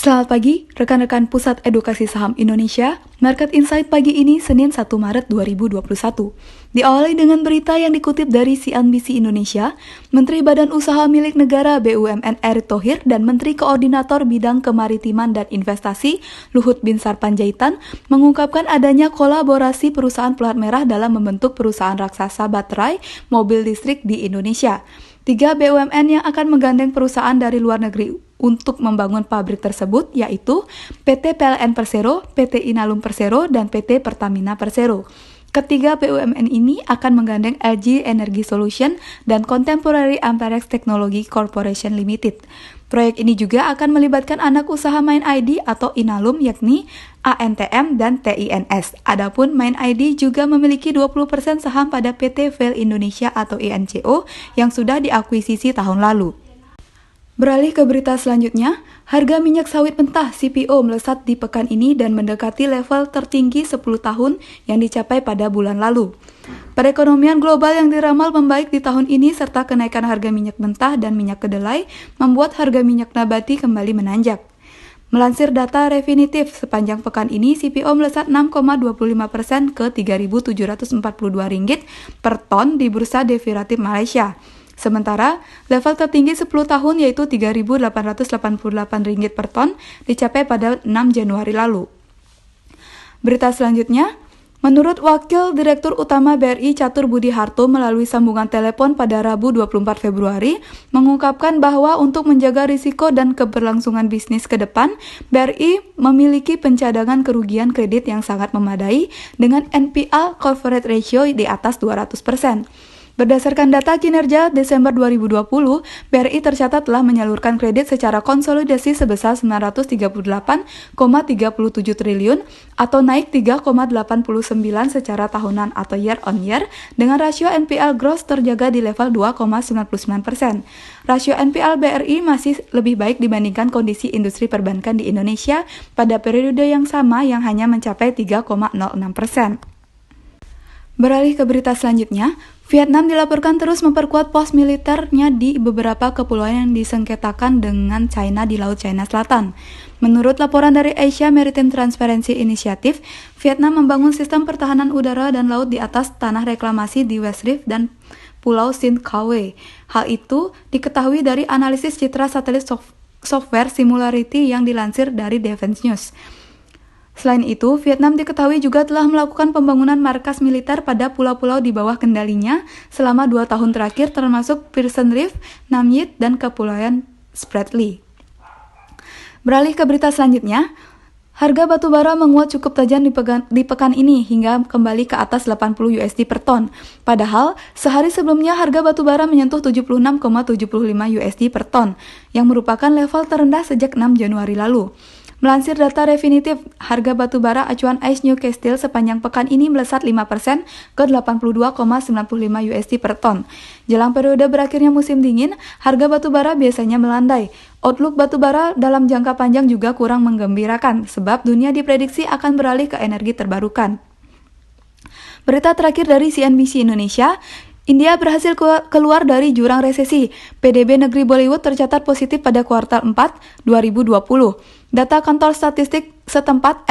Selamat pagi, rekan-rekan Pusat Edukasi Saham Indonesia. Market Insight pagi ini Senin 1 Maret 2021. Diawali dengan berita yang dikutip dari CNBC Indonesia, Menteri Badan Usaha Milik Negara BUMN Erick Thohir dan Menteri Koordinator Bidang Kemaritiman dan Investasi Luhut Binsar Panjaitan mengungkapkan adanya kolaborasi perusahaan pelat merah dalam membentuk perusahaan raksasa baterai mobil listrik di Indonesia. 3 BUMN yang akan menggandeng perusahaan dari luar negeri untuk membangun pabrik tersebut yaitu PT PLN Persero, PT Inalum Persero, dan PT Pertamina Persero. Ketiga BUMN ini akan menggandeng LG Energy Solution dan Contemporary Amperex Technology Corporation Limited. Proyek ini juga akan melibatkan anak usaha Main ID atau Inalum yakni ANTM dan TINS. Adapun Main ID juga memiliki 20% saham pada PT Vail Indonesia atau INCO yang sudah diakuisisi tahun lalu. Beralih ke berita selanjutnya, harga minyak sawit mentah CPO melesat di pekan ini dan mendekati level tertinggi 10 tahun yang dicapai pada bulan lalu. Perekonomian global yang diramal membaik di tahun ini serta kenaikan harga minyak mentah dan minyak kedelai membuat harga minyak nabati kembali menanjak. Melansir data Refinitiv, sepanjang pekan ini CPO melesat 6,25% ke Rp3.742 per ton di Bursa Derivatif Malaysia. Sementara, level tertinggi 10 tahun yaitu Rp3.888 per ton dicapai pada 6 Januari lalu. Berita selanjutnya, menurut Wakil Direktur Utama BRI Catur Budi Harto melalui sambungan telepon pada Rabu 24 Februari, mengungkapkan bahwa untuk menjaga risiko dan keberlangsungan bisnis ke depan, BRI memiliki pencadangan kerugian kredit yang sangat memadai dengan NPL Coverage Ratio di atas 200%. Berdasarkan data kinerja Desember 2020, BRI tercatat telah menyalurkan kredit secara konsolidasi sebesar 938,37 triliun atau naik 3,89 secara tahunan atau year on year dengan rasio NPL gross terjaga di level 2,99%. Rasio NPL BRI masih lebih baik dibandingkan kondisi industri perbankan di Indonesia pada periode yang sama yang hanya mencapai 3,06%. Beralih ke berita selanjutnya, Vietnam dilaporkan terus memperkuat pos militernya di beberapa kepulauan yang disengketakan dengan China di Laut China Selatan. Menurut laporan dari Asia Maritime Transparency Initiative, Vietnam membangun sistem pertahanan udara dan laut di atas tanah reklamasi di West Reef dan Pulau Sint Khao. Hal itu diketahui dari analisis citra satelit software Singularity yang dilansir dari Defense News. Selain itu, Vietnam diketahui juga telah melakukan pembangunan markas militer pada pulau-pulau di bawah kendalinya selama 2 tahun terakhir termasuk Pearson Reef, Nam Yet, dan Kepulauan Spratly. Beralih ke berita selanjutnya, harga batu bara menguat cukup tajam di pekan ini hingga kembali ke atas 80 USD per ton. Padahal, sehari sebelumnya harga batu bara menyentuh 76,75 USD per ton, yang merupakan level terendah sejak 6 Januari lalu. Melansir data Refinitiv, harga batu bara acuan ICE Newcastle sepanjang pekan ini melesat 5% ke 82,95 USD per ton. Jelang periode berakhirnya musim dingin, harga batu bara biasanya melandai. Outlook batu bara dalam jangka panjang juga kurang menggembirakan, sebab dunia diprediksi akan beralih ke energi terbarukan. Berita terakhir dari CNBC Indonesia, India berhasil keluar dari jurang resesi. PDB negeri Bollywood tercatat positif pada kuartal 4 2020. Data kantor statistik setempat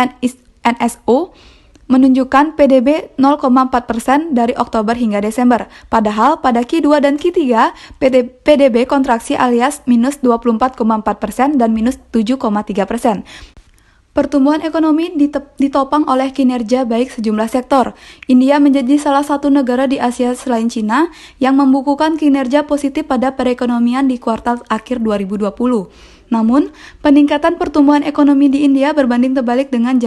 NSO menunjukkan PDB 0,4% dari Oktober hingga Desember. Padahal pada Q2 dan Q3, PDB kontraksi alias minus 24,4% dan minus 7,3%. Pertumbuhan ekonomi ditopang oleh kinerja baik sejumlah sektor. India menjadi salah satu negara di Asia selain Cina yang membukukan kinerja positif pada perekonomian di kuartal akhir 2020. Namun, peningkatan pertumbuhan ekonomi di India berbanding terbalik dengan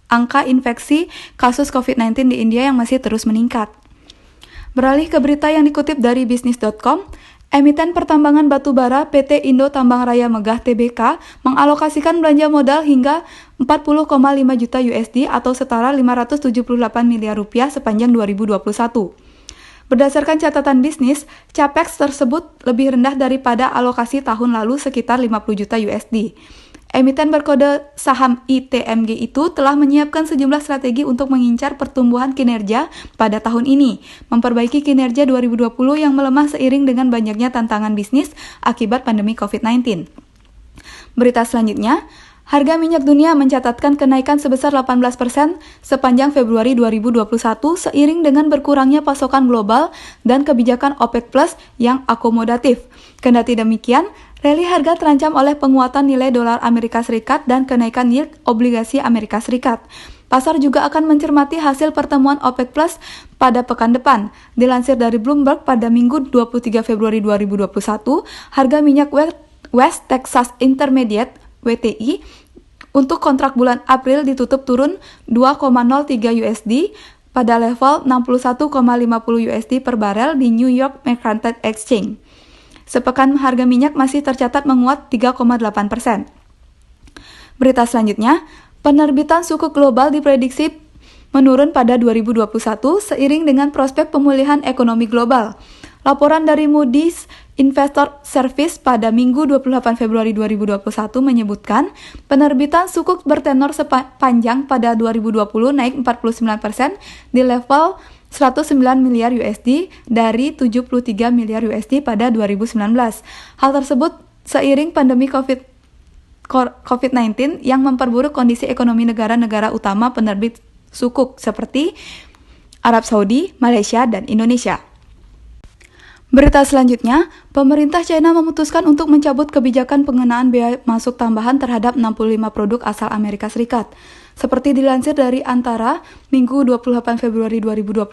angka infeksi kasus COVID-19 di India yang masih terus meningkat. Beralih ke berita yang dikutip dari bisnis.com, emiten pertambangan batu bara PT Indo Tambang Raya Megah Tbk mengalokasikan belanja modal hingga 40,5 juta USD atau setara 578 miliar rupiah sepanjang 2021. Berdasarkan catatan bisnis, capex tersebut lebih rendah daripada alokasi tahun lalu sekitar 50 juta USD. Emiten berkode saham ITMG itu telah menyiapkan sejumlah strategi untuk mengincar pertumbuhan kinerja pada tahun ini, memperbaiki kinerja 2020 yang melemah seiring dengan banyaknya tantangan bisnis akibat pandemi COVID-19. Berita selanjutnya, Harga minyak dunia mencatatkan kenaikan sebesar 18% sepanjang Februari 2021 seiring dengan berkurangnya pasokan global dan kebijakan OPEC Plus yang akomodatif. Kendati demikian, rally harga terancam oleh penguatan nilai dolar Amerika Serikat dan kenaikan yield obligasi Amerika Serikat. Pasar juga akan mencermati hasil pertemuan OPEC Plus pada pekan depan. Dilansir dari Bloomberg pada Minggu 23 Februari 2021, harga minyak West Texas Intermediate WTI untuk kontrak bulan April ditutup turun 2,03 USD pada level 61,50 USD per barel di New York Mercantile Exchange. Sepekan harga minyak masih tercatat menguat 3,8%. Berita selanjutnya, penerbitan sukuk global diprediksi menurun pada 2021 seiring dengan prospek pemulihan ekonomi global. Laporan dari Moody's Investor Service pada Minggu 28 Februari 2021 menyebutkan penerbitan sukuk bertenor sepanjang pada 2020 naik 49% di level 109 miliar USD dari 73 miliar USD pada 2019. Hal tersebut seiring pandemi COVID-19 yang memperburuk kondisi ekonomi negara-negara utama penerbit sukuk seperti Arab Saudi, Malaysia, dan Indonesia. Berita selanjutnya, pemerintah China memutuskan untuk mencabut kebijakan pengenaan bea masuk tambahan terhadap 65 produk asal Amerika Serikat. Seperti dilansir dari Antara, Minggu 28 Februari 2021,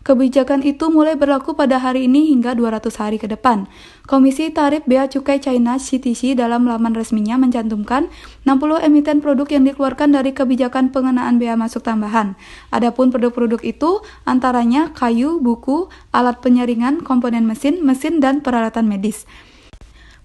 kebijakan itu mulai berlaku pada hari ini hingga 200 hari ke depan. Komisi Tarif Bea Cukai China (CTC) dalam laman resminya mencantumkan 60 emiten produk yang dikeluarkan dari kebijakan pengenaan bea masuk tambahan. Adapun produk-produk itu antaranya kayu, buku, alat penyaringan, komponen mesin, dan peralatan medis.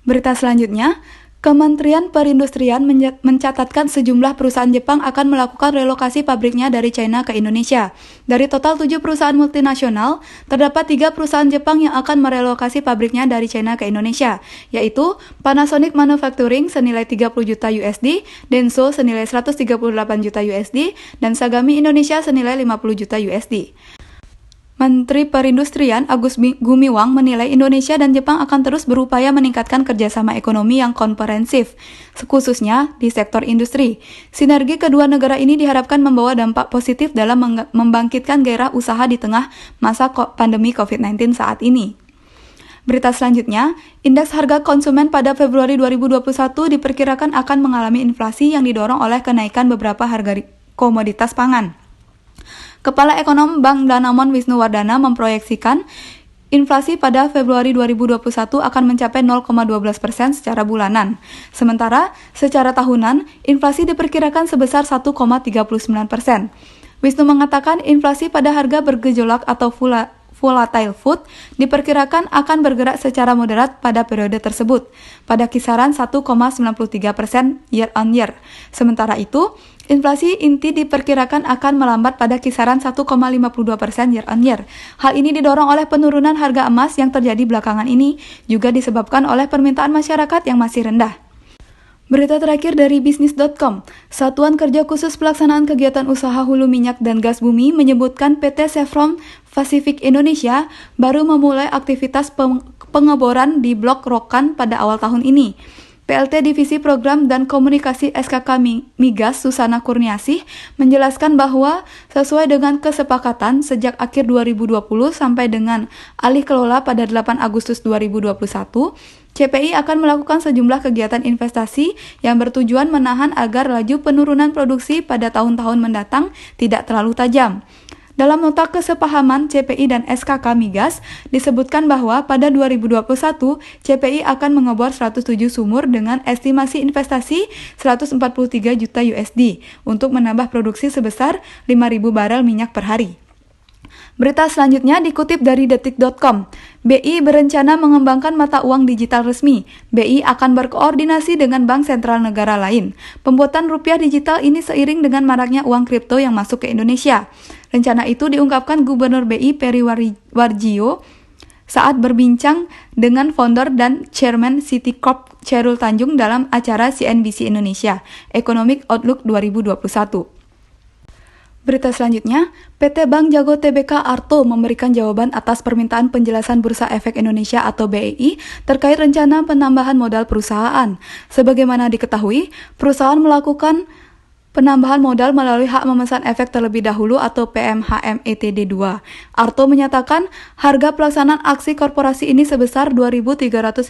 Berita selanjutnya, Kementerian Perindustrian mencatatkan sejumlah perusahaan Jepang akan melakukan relokasi pabriknya dari China ke Indonesia. Dari total 7 perusahaan multinasional, terdapat 3 perusahaan Jepang yang akan merelokasi pabriknya dari China ke Indonesia, yaitu Panasonic Manufacturing senilai 30 juta USD, Denso senilai 138 juta USD, dan Sagami Indonesia senilai 50 juta USD. Menteri Perindustrian Agus Gumiwang menilai Indonesia dan Jepang akan terus berupaya meningkatkan kerjasama ekonomi yang komprehensif, khususnya di sektor industri. Sinergi kedua negara ini diharapkan membawa dampak positif dalam membangkitkan gairah usaha di tengah masa pandemi COVID-19 saat ini. Berita selanjutnya, indeks harga konsumen pada Februari 2021 diperkirakan akan mengalami inflasi yang didorong oleh kenaikan beberapa harga komoditas pangan. Kepala Ekonom Bank Danamon Wisnuwardana memproyeksikan inflasi pada Februari 2021 akan mencapai 0,12% secara bulanan. Sementara, secara tahunan, inflasi diperkirakan sebesar 1,39%. Wisnu mengatakan inflasi pada harga bergejolak atau volatile food diperkirakan akan bergerak secara moderat pada periode tersebut, pada kisaran 1,93% year on year. Sementara itu, inflasi inti diperkirakan akan melambat pada kisaran 1,52% year on year. Hal ini didorong oleh penurunan harga emas yang terjadi belakangan ini, juga disebabkan oleh permintaan masyarakat yang masih rendah. Berita terakhir dari bisnis.com, Satuan Kerja Khusus Pelaksanaan Kegiatan Usaha Hulu Minyak dan Gas Bumi menyebutkan PT Chevron Pacific Indonesia baru memulai aktivitas pengeboran di Blok Rokan pada awal tahun ini. PLT Divisi Program dan Komunikasi SKK Migas Susana Kurniasih menjelaskan bahwa sesuai dengan kesepakatan sejak akhir 2020 sampai dengan alih kelola pada 8 Agustus 2021, CPI akan melakukan sejumlah kegiatan investasi yang bertujuan menahan agar laju penurunan produksi pada tahun-tahun mendatang tidak terlalu tajam. Dalam nota kesepahaman CPI dan SKK Migas, disebutkan bahwa pada 2021, CPI akan mengebor 107 sumur dengan estimasi investasi 143 juta USD untuk menambah produksi sebesar 5.000 barel minyak per hari. Berita selanjutnya dikutip dari detik.com. BI berencana mengembangkan mata uang digital resmi. BI akan berkoordinasi dengan bank sentral negara lain. Pembuatan rupiah digital ini seiring dengan maraknya uang kripto yang masuk ke Indonesia. Rencana itu diungkapkan Gubernur BI Peri Warjio saat berbincang dengan founder dan chairman Citicorp Chairul Tanjung dalam acara CNBC Indonesia Economic Outlook 2021. Berita selanjutnya, PT Bank Jago Tbk Arto memberikan jawaban atas permintaan penjelasan Bursa Efek Indonesia atau BEI terkait rencana penambahan modal perusahaan. Sebagaimana diketahui, perusahaan melakukan penambahan modal melalui hak memesan efek terlebih dahulu atau PMHM-ETD2. Arto menyatakan harga pelaksanaan aksi korporasi ini sebesar Rp2.350.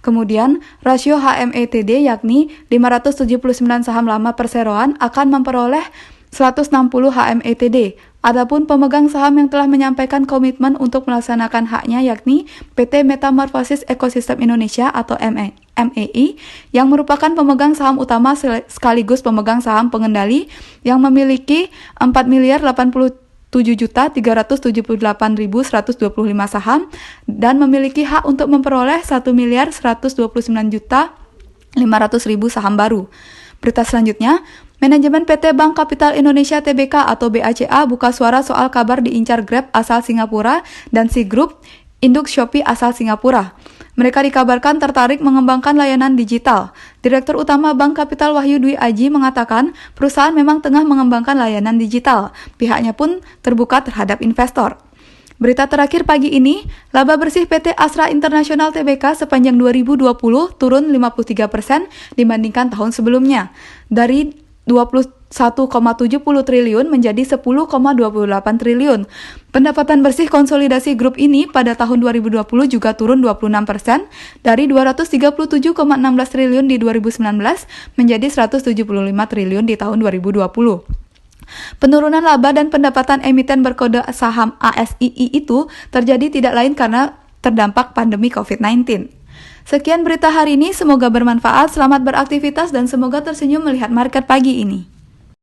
Kemudian, rasio HM-ETD yakni 579 saham lama perseroan akan memperoleh 160 HM-ETD. Adapun pemegang saham yang telah menyampaikan komitmen untuk melaksanakan haknya yakni PT Metamorfosis Ekosistem Indonesia atau MEI yang merupakan pemegang saham utama sekaligus pemegang saham pengendali yang memiliki 4.087.378.125 saham dan memiliki hak untuk memperoleh 1.129.500.000 saham baru. Berita selanjutnya, Manajemen PT Bank Kapital Indonesia Tbk atau BACA buka suara soal kabar diincar Grab asal Singapura dan Sea-Group, induk Shopee asal Singapura. Mereka dikabarkan tertarik mengembangkan layanan digital. Direktur Utama Bank Kapital Wahyu Dwi Aji mengatakan perusahaan memang tengah mengembangkan layanan digital. Pihaknya pun terbuka terhadap investor. Berita terakhir pagi ini, laba bersih PT Astra International Tbk sepanjang 2020 turun 53% dibandingkan tahun sebelumnya. Dari 21,70 triliun menjadi 10,28 triliun. Pendapatan bersih konsolidasi grup ini pada tahun 2020 juga turun 26% dari 237,16 triliun di 2019 menjadi 175 triliun di tahun 2020. Penurunan laba dan pendapatan emiten berkode saham ASII itu terjadi tidak lain karena terdampak pandemi COVID-19. Sekian berita hari ini, semoga bermanfaat, selamat beraktivitas dan semoga tersenyum melihat market pagi ini.